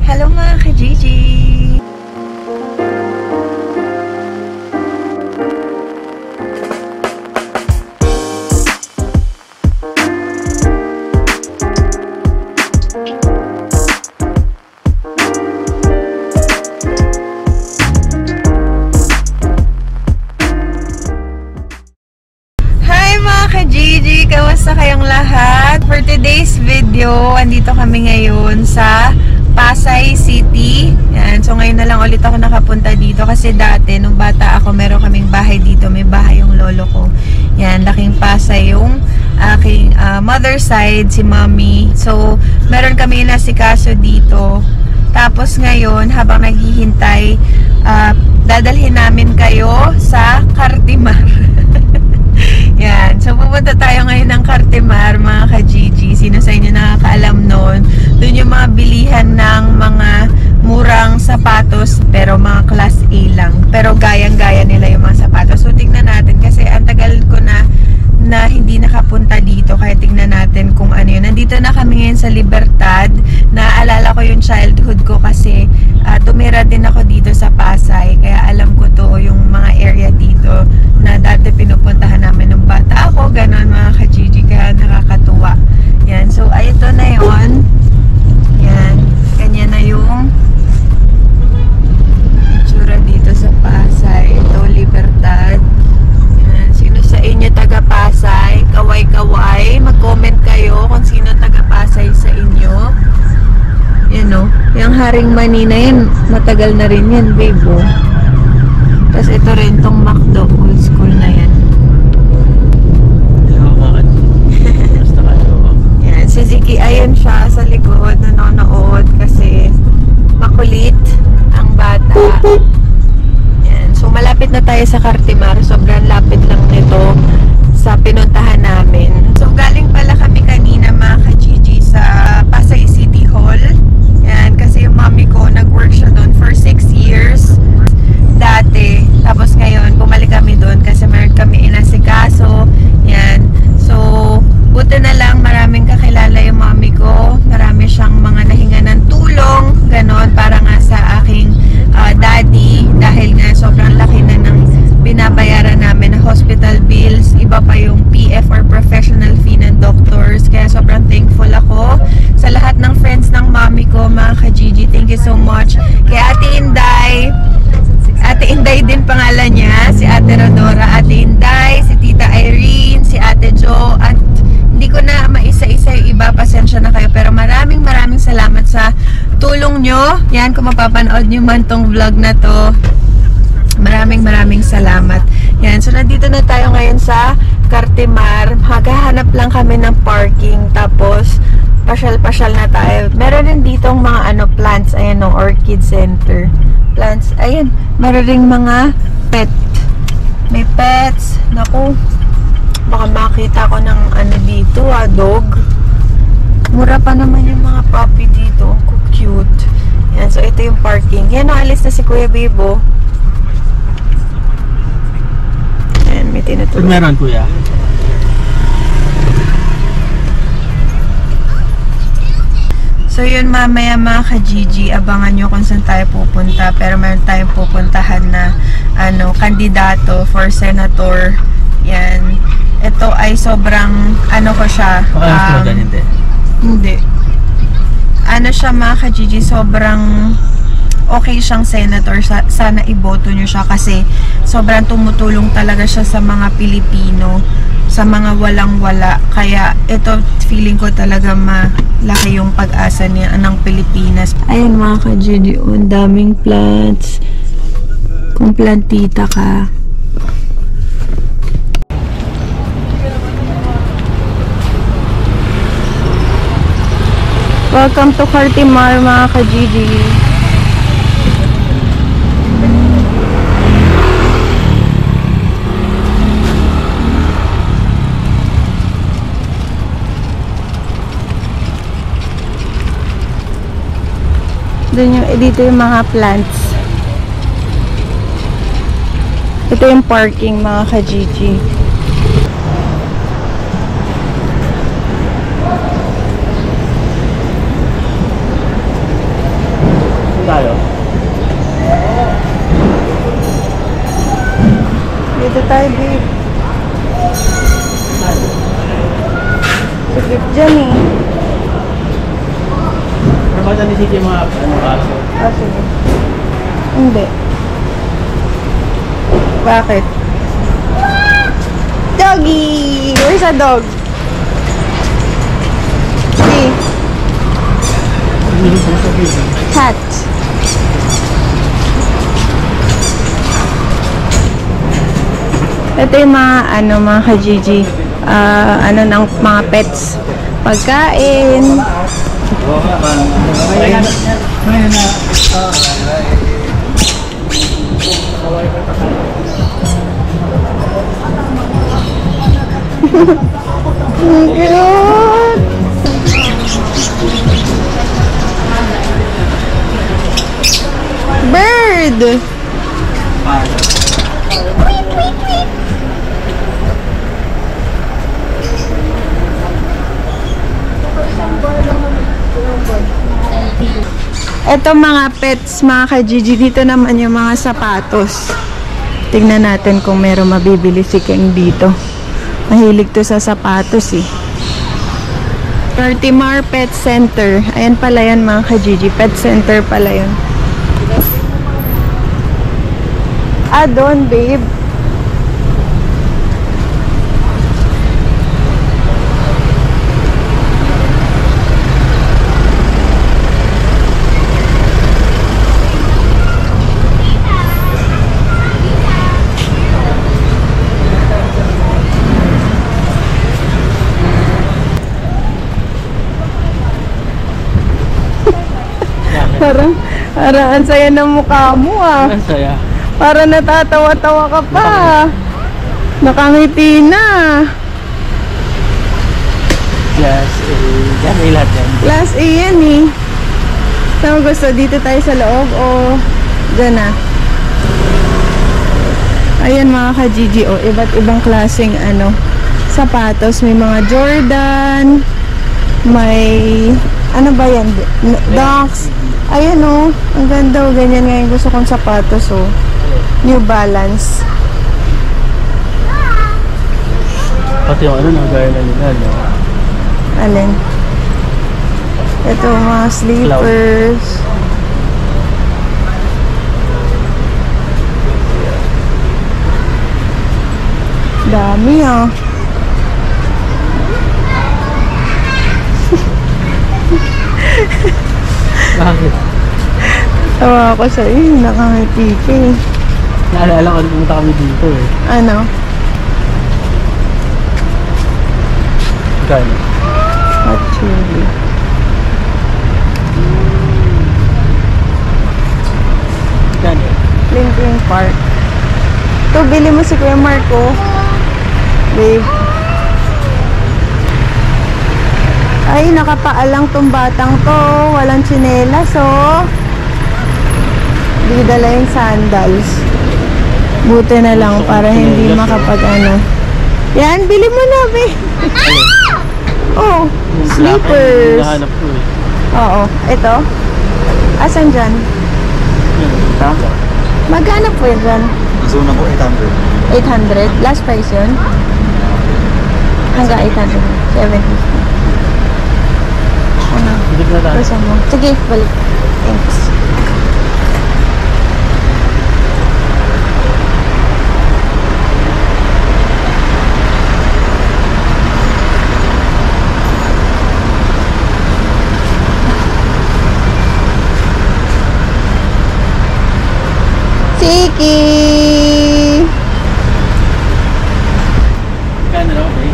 Hello mga ka-Gigi! Gigi, kamusta kayong lahat? For today's video, andito kami ngayon sa Pasay City. Yan. So ngayon na lang ulit ako nakapunta dito kasi dati nung bata ako meron kaming bahay dito. May bahay yung lolo ko. Yan, laking Pasay yung aking mother side, si mommy. So meron kami inasikaso dito. Tapos ngayon, habang naghihintay, dadalhin namin kayo sa Cartimar. Yan. So, pupunta tayo ngayon ng Cartimar, mga ka-Gigi. Sino sa inyo nakakaalam nun? Doon yung mga bilihan ng mga murang sapatos, pero mga class A lang. Pero gayang-gaya nila yung mga sapatos. So, tignan natin kasi ang tagal ko na hindi nakapunta dito. Kaya tignan natin kung ano yun. Nandito na kami ngayon sa Libertad. Naaalala ko yung childhood ko kasi tumira din ako dito sa Pasay. Kaya alam ko to yung mga area dito na dati pinupuntahan namin nung bata ako. Ganon mga ka-Gigi. Kaya nakakatuwa. Yan. So, ito na yun. Yan. Kanya na yung itsura dito sa Pasay. Ito, Libertad. Sino sa inyo taga-Pasay? Kaway-kaway. Mag-comment kayo kung sino taga-Pasay sa inyo. Yan o. Yung Haring Mani na yan, matagal na rin yan, babe. Oh. Tapos ito rin tong McDo. Old school na yan. Yan. Si Ziki, ayan siya sa likod. Nanonood kasi makulit ang bata. So, malapit na tayo sa Cartimar. Sobrang lapit lang nito sa pinuntahan namin. So, galing pala kami kanina mga ka-Gigi sa Pasay City Hall. Yan, kasi yung mommy ko, nag-work siya doon for 6 years dati. Tapos ngayon, bumalik kami doon kasi meron kami inasikaso. Yan. So, buti na lang maraming kakilala yung mommy ko. Marami siyang mga nahinga ng tulong. Ganon, para nga sa aking daddy. Dahil nga sobrang laki na ng binabayaran namin na hospital bills. Iba pa yung PF or professional fee ng doctors. Kaya sobrang thankful ako sa lahat ng friends ng mommy ko, mga ka-Gigi. Thank you so much. Kaya Ate Inday. Ate Inday din pangalan niya. Si Ate Rodora, Ate Inday, si Tita Irene, si Ate Jo, at hindi ko na maisa-isa yung iba. Pasensya na kayo. Pero maraming salamat sa tulong nyo. Yan, kung mapapanood nyo man tong vlog na to. Maraming salamat. Yan, so nandito na tayo ngayon sa Cartimar. Maghahanap lang kami ng parking. Tapos, pasyal na tayo. Meron din ditong mga plants. Ayan o, Orchid Center. Plants. Ayan, meron rin mga pet. May pets. Naku, baka makita ko ng dito, dog. Mura pa naman yung mga puppy dito. Cute. Yan, so ito yung parking. Yan, naalis na si Kuya Bibo. Yan, may tinutulog. Meron, Kuya. So yun, mamaya mga ka-Gigi, abangan nyo kung saan tayo pupunta. Pero meron tayong pupuntahan na kandidato for senator. Yan. Ito ay sobrang ko siya. Hindi. Siya mga ka-Gigi, sobrang okay siyang senator. Sana iboto nyo siya kasi sobrang tumutulong talaga siya sa mga Pilipino, sa mga walang-wala. Kaya ito, feeling ko talaga malaki yung pag-asa niya ng Pilipinas. Ayan mga ka-Gigi, ang daming plants. Kung plantita ka. Welcome to Cartimar, mga ka-Gigi. Dito yung mga plants. Ito yung parking, mga ka-Gigi. tayo? Dito tayo, babe. Sikip dyan eh. Pero ba't nanisip yung mga kaso? Ah, sige. Hindi. Bakit? Doggy! Where's a dog? See? Cat. Ito yung mga ka-Gigi. Ng mga pets. Pagkain. Cute! Bird! Ito mga pets, mga ka-Gigi. Dito naman yung mga sapatos. Tingnan natin kung meron mabibili si King dito. Mahilig to sa sapatos eh. Cartimar Pet Center. Ayan pala yan mga ka-Gigi. Pet Center pala yun. Ah, doon babe. Parang ang saya ng mukha mo ah. Ang saya. Para natatawa-tawa ka pa. Nakangiti na. Class A. Yan ay lahat yan. Class A yan eh. Saan mo gusto? Dito tayo sa loob o dyan na? Ayan mga ka-Gigi. O, iba't ibang klaseng sapatos. May mga Jordan. May ano ba yan? Dunks. Ayan o. Ang ganda o. Ganyan nga yung gusto kong sapatos o. New Balance. Pati yung gaya na nila, no? Alin? Ito mga sleepers. Dami ah. Bakit? Tawa ako sa iyo, nakangiti ka eh. Naalala ko, pumunta kami dito eh. Ano? Gano'n? Hot chili. Gano'n? Linkin Park. Ito, bili mo si Kuya Marco. Babe. Ay, nakapaalang tong batang to. Walang tsinelas, oh. Hindi dala yung sandals. Buti na lang para hindi makapag-ano. Yan, bili mo na, babe. Oh, slippers. Nahanap ko eh. Oo, ito. Asan dyan? Ito? Magkano po yun dyan? Zona ko 800. 800? Last price yun? Hanggang 800. 750. Ano? Hindi na tayo. Pesa mo. Sige, balik. Thanks. Siki! Kano na okay?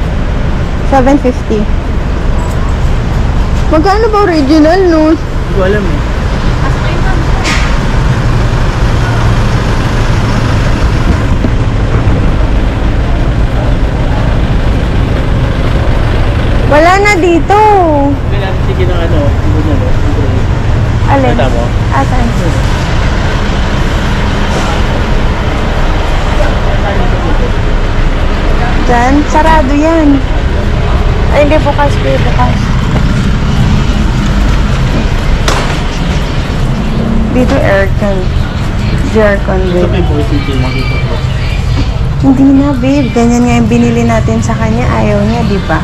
750. Magkano ba original, no? Hindi ko alam eh. Wala na dito. Kailangan sige ng hindi na Alin? Kita mo? Asan? Diyan? Sarado yan. Ay, hindi bukas. Bukas. Dito aircon. Jercon, Ito babe. may voice yung mo dito po. Hindi na, babe. Ganyan nga yung binili natin sa kanya. Ayaw niya, di ba?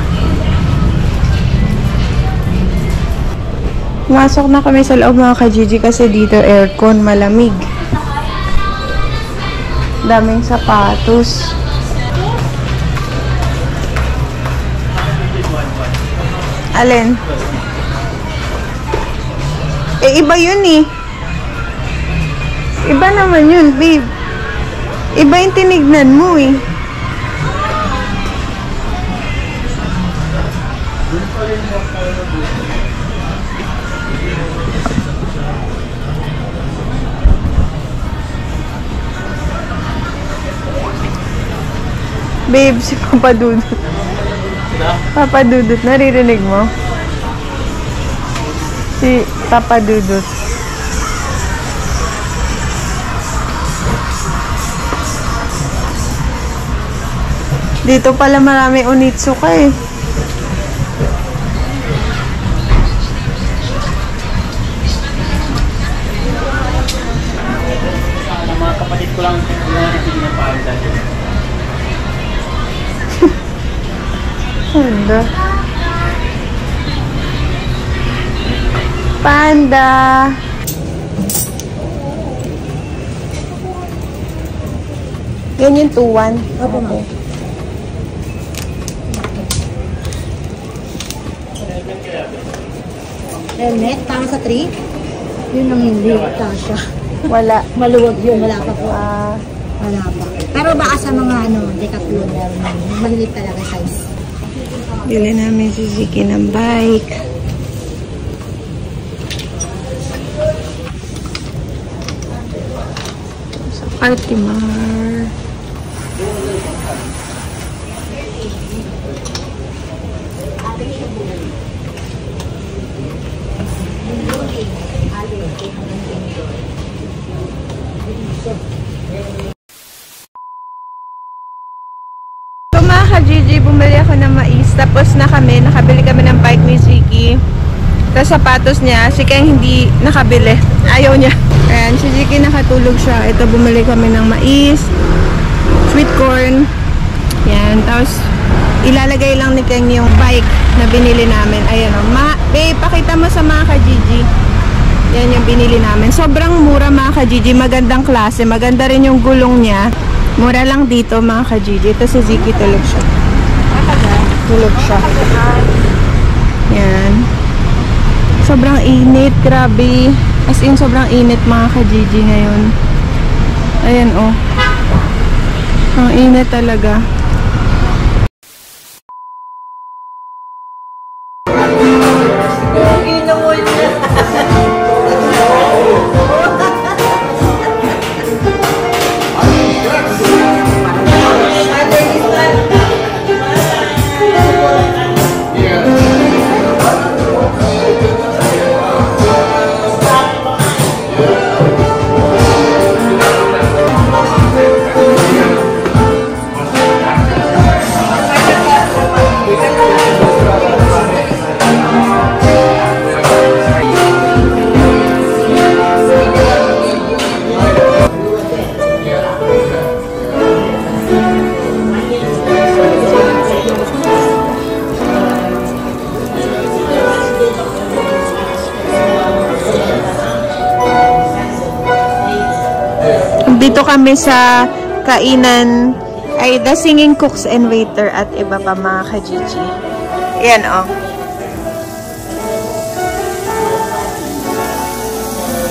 Masok na kami sa loob mga ka-Gigi kasi dito aircon, malamig. Daming sapatos. Alin? Eh, iba yun eh. Iba naman yun, babe. Iba yung tinignan mo eh. Babe, si Papa Dudut. Papa Dudut, naririnig mo? Si Papa Dudut. Dito pala marami Onitsuka eh. Mga kapatid ko lang sige ng paalda. Panda. Panda. Yan yung 2-1. Opo, ma'am. Helmet, para sa 3? Yun ang hindi, Tasha. Wala. Maluwag yun, wala pa po. Ah, Wala pa. Pero baka sa mga Decathlon, malilit talaga size. bili namin si Ziki ng bike. Sa Altimar. So mga ka-Gigi, bumili ako ng mais. Tapos nakabili kami ng bike ni Ziki. Tapos sapatos niya, si Keng hindi nakabili. Ayaw niya. Ayan, si Ziki nakatulog siya. Ito, bumili kami ng mais, sweet corn. Yan, tapos ilalagay lang ni Keng yung bike na binili namin. Ayan o. Babe, pakita mo sa mga ka-Gigi. Yan yung binili namin. Sobrang mura mga ka-Gigi. Magandang klase. Maganda rin yung gulong niya. Mura lang dito mga ka-Gigi. Ito si Ziki, tulog siya. Tulog siya. Yan. Sobrang init. Grabe. As in, sobrang init mga ka-Gigi ngayon. Ayan oh. Ang init talaga. Dito kami sa kainan ay The Singing Cooks and Waiter at iba pa mga ka-Gigi. Ayan o.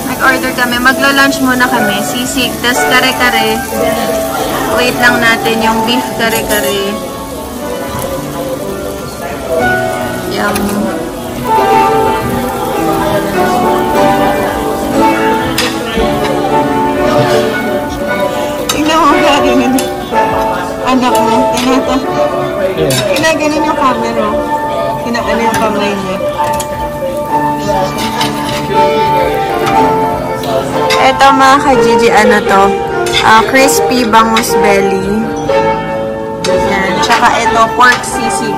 Nag-order kami. Maglo-lunch muna kami. Sisig, tas kare-kare. Wait lang natin yung beef kare-kare. Yum. Tingnan mo ba rin anak mo? Kinaganon yung camera. Kinakanon yung kamay niya. Ito mga ka-Gigi, ano to? Crispy bangus belly. Yan. Tsaka ito, pork sisig.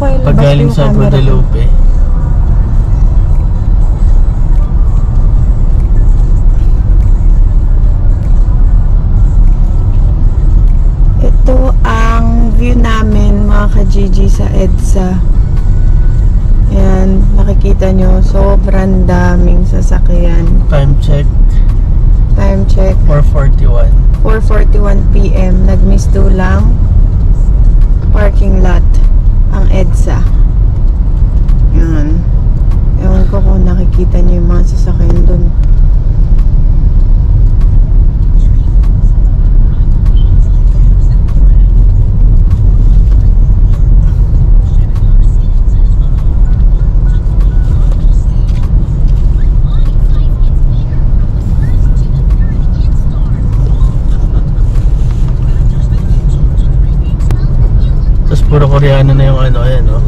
ko ilabas Pag galing yung sa camera ko. Guadalupe. Ito ang view namin mga ka-Gigi sa EDSA. Yan, nakikita nyo, sobrang daming sasakyan. Time check, Time check, 4:41. 4:41 PM. Nag-miss-do lang parking lot ang EDSA. Yan. Ewan ko kung nakikita nyo yung mga sasakyan dun. Tapos puro Koreano na yung ano, ayan o.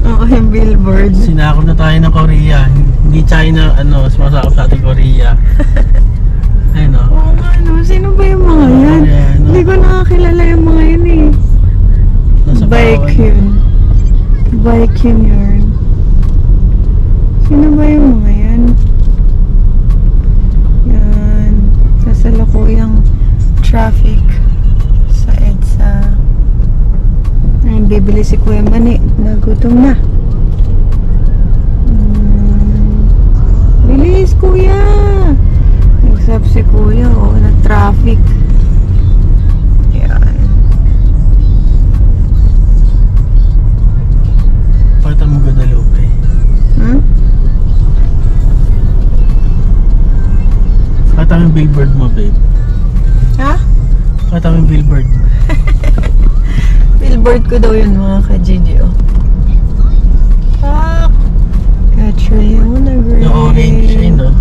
Oo, yung billboard. Sinakop na tayo ng Korea. Hindi China, ano, sumasakop sa ating Korea. Ayun o. Oo nga, no? Sino ba yung mga yan? Koreano. Hindi ko nakakilala yung mga yan eh. Nasa Bike bawat- yun. Bike yun yun. Sino ba yung mga yan? Yan. Sasalukuyang traffic sa EDSA. Ayun, bibili si Kuya Mani. Nagutom na. Bilis, Kuya! Nagsab si Kuya, oh, na-traffic. Yan. Pakita mo Guadalupe. Hmm? Pakita mo yung billboard mo, babe. Ha? Pakita mo yung billboard mo. Billboard ko daw yun mga ka-Gigi, oh. Fuck! Catriona Gray. Yung orange, ayun o.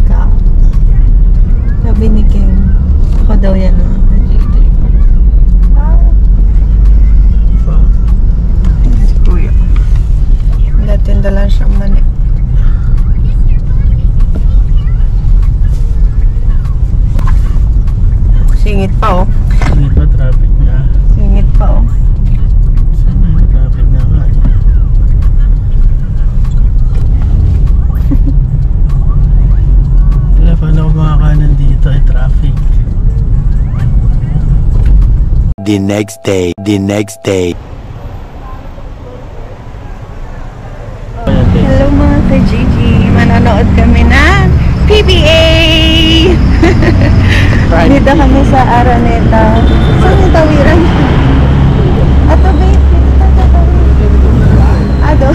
Ka. Sabi ni Kim, ako daw yan mga ka-Gigi. Fuck. Si Kuya. Datinda lang siyang mani. Singit pa, oh. Hindi pa traffic na. Singit pa, oh. Saan may traffic na nga eh. Wala, paano ako makakanan dito ay traffic. The next day. Ayan, babe. Hello mga ka-Gigi. Manonood kami ng PBA! Dito kami sa Araneta. Saan yung tawiran? Ato, babe. Dito tatawid. Ado.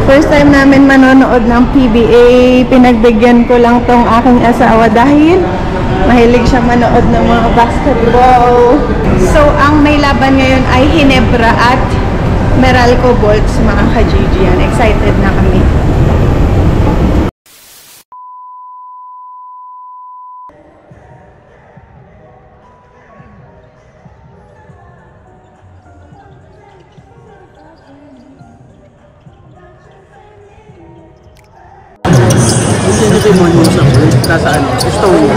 First time namin manonood ng PBA. Pinagbigyan ko lang tong aking asawa dahil mahilig siya manood ng mga basketball. So, ang may laban ngayon ay Hinebra at Meralco Bolts, mga ka-Gigi. Yan. Excited na kami. Hindi kasi mo yung sa nasa ano, Estonia.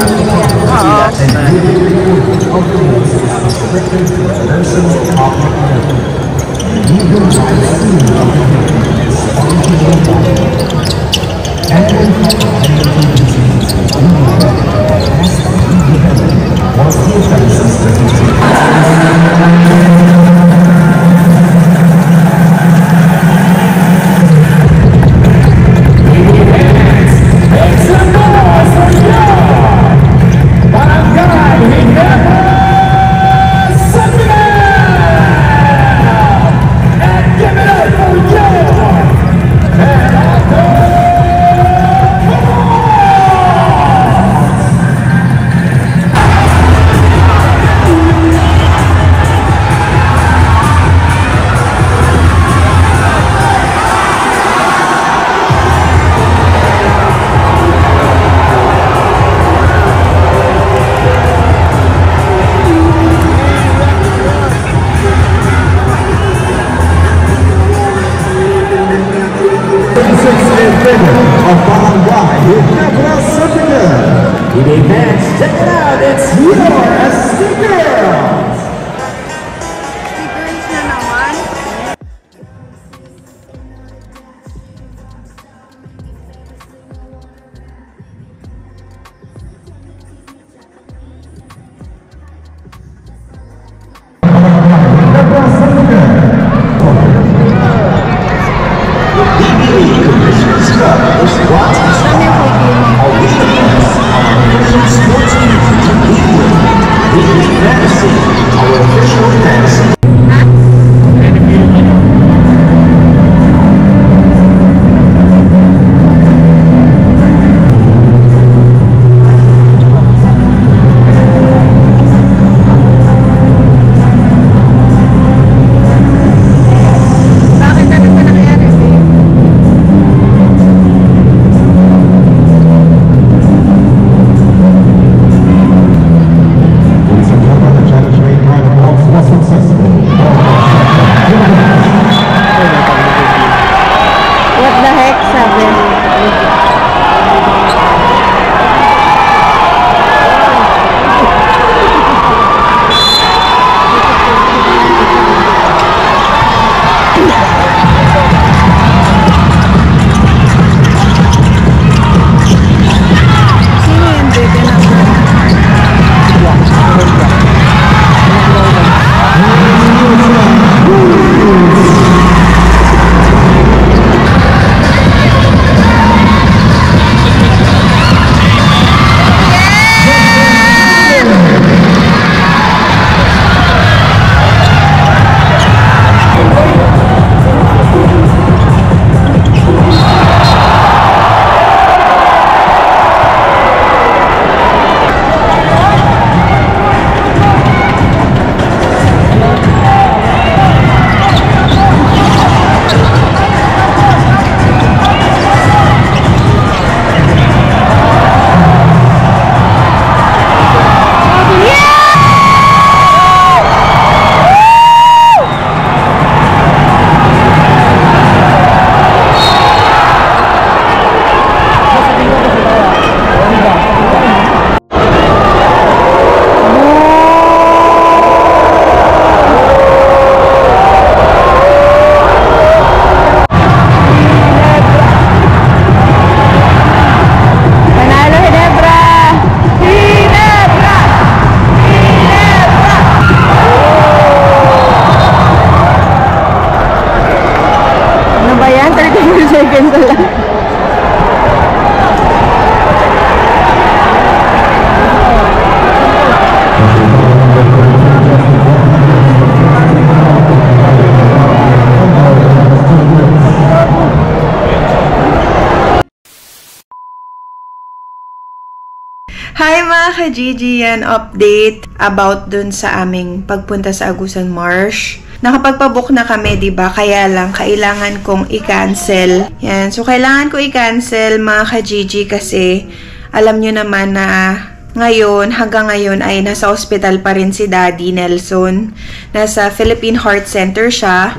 mga ka-Gigi, yan update about dun sa aming pagpunta sa Agusan Marsh. Nakapagpabook na kami, diba? Kaya lang, kailangan kong i-cancel. Yan. So, kailangan ko i-cancel, mga ka-Gigi, kasi alam nyo naman na hanggang ngayon ay nasa hospital pa rin si Daddy Nelson. Nasa Philippine Heart Center siya.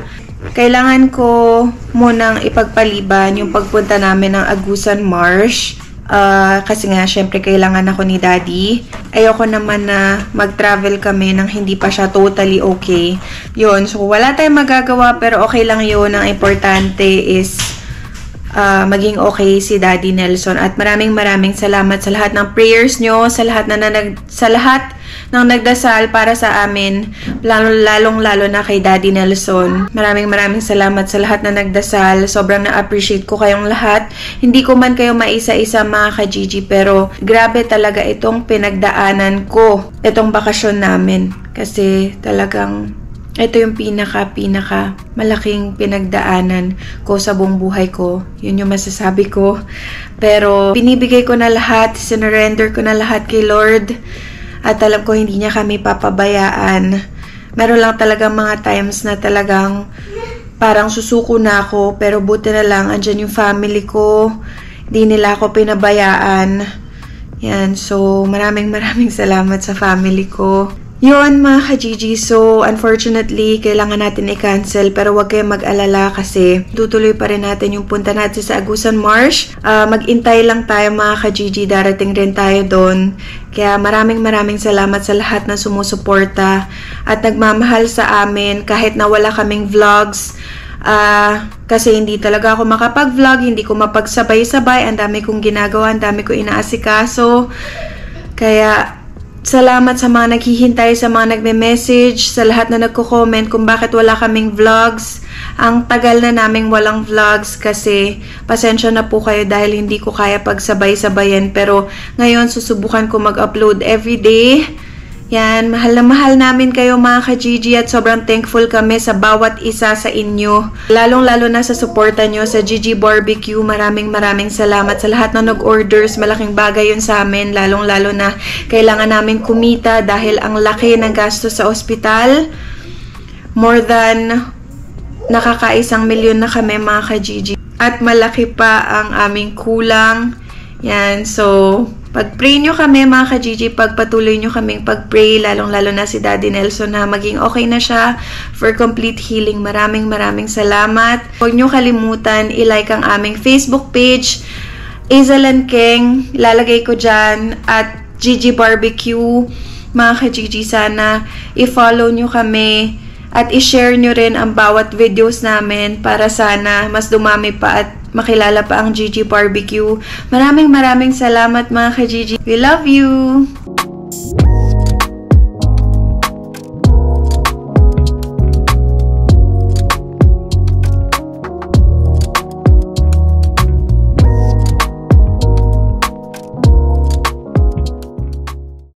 Kailangan ko munang ipagpaliban yung pagpunta namin ng Agusan Marsh. Kasi nga, syempre, kailangan ako ni Daddy. Ayoko naman na mag-travel kami nang hindi pa siya totally okay. Yun, so wala tayong magagawa, pero okay lang yun. Ang importante is maging okay si Daddy Nelson. At maraming salamat sa lahat ng prayers nyo, sa lahat ng nagdasal para sa amin, lalong-lalo na kay Daddy Nelson. Maraming salamat sa lahat na nagdasal. Sobrang na-appreciate ko kayong lahat. Hindi ko man kayo maisa-isa, mga ka-Gigi, pero grabe talaga itong pinagdaanan ko, itong bakasyon namin. Kasi talagang ito yung pinaka malaking pinagdaanan ko sa buong buhay ko. Yun yung masasabi ko. Pero binibigay ko na lahat, sinurrender ko na lahat kay Lord. At alam ko hindi niya kami papabayaan. Meron lang talagang mga times na talagang parang susuko na ako. Pero buti na lang, andyan yung family ko. Hindi nila ako pinabayaan. Yan, so maraming salamat sa family ko. Yun, mga ka-Gigi. So, unfortunately, kailangan natin i-cancel. Pero huwag kayong mag-alala kasi tutuloy pa rin natin yung punta natin sa Agusan Marsh. Mag-intay lang tayo, mga ka-Gigi. Darating rin tayo doon. Kaya maraming salamat sa lahat na sumusuporta at nagmamahal sa amin kahit na wala kaming vlogs. Kasi hindi talaga ako makapag-vlog. Hindi ko mapagsabay-sabay. Ang dami kong ginagawa. Ang dami ko inaasikaso. Kaya salamat sa mga naghihintay, sa mga nagme-message, sa lahat na nagko-comment kung bakit wala kaming vlogs. Ang tagal na naming walang vlogs kasi pasensya na po kayo dahil hindi ko kaya pagsabay-sabayan. Pero ngayon susubukan ko mag-upload everyday. Yan, mahal na mahal namin kayo, mga ka-Gigi, at sobrang thankful kami sa bawat isa sa inyo. Lalong-lalo na sa suporta nyo sa Gigi Barbecue. Maraming salamat sa lahat na nag-orders. Malaking bagay yun sa amin. Lalong-lalo na kailangan namin kumita dahil ang laki ng gasto sa ospital. More than nakaka-1 milyon na kami, mga ka-Gigi. At malaki pa ang aming kulang. Yan, so pag-pray nyo kami, mga ka-Gigi, pagpatuloy nyo kaming pag-pray, lalong-lalo na si Daddy Nelson na maging okay na siya for complete healing. Maraming salamat. Huwag nyo kalimutan, i-like ang aming Facebook page, Azalan King, lalagay ko dyan, at Gigi Barbecue. Mga ka-Gigi, sana i-follow nyo kami at i-share nyo rin ang bawat videos namin para sana mas dumami pa at makilala pa ang Gigi Barbecue. Maraming salamat, mga ka-Gigi. We love you!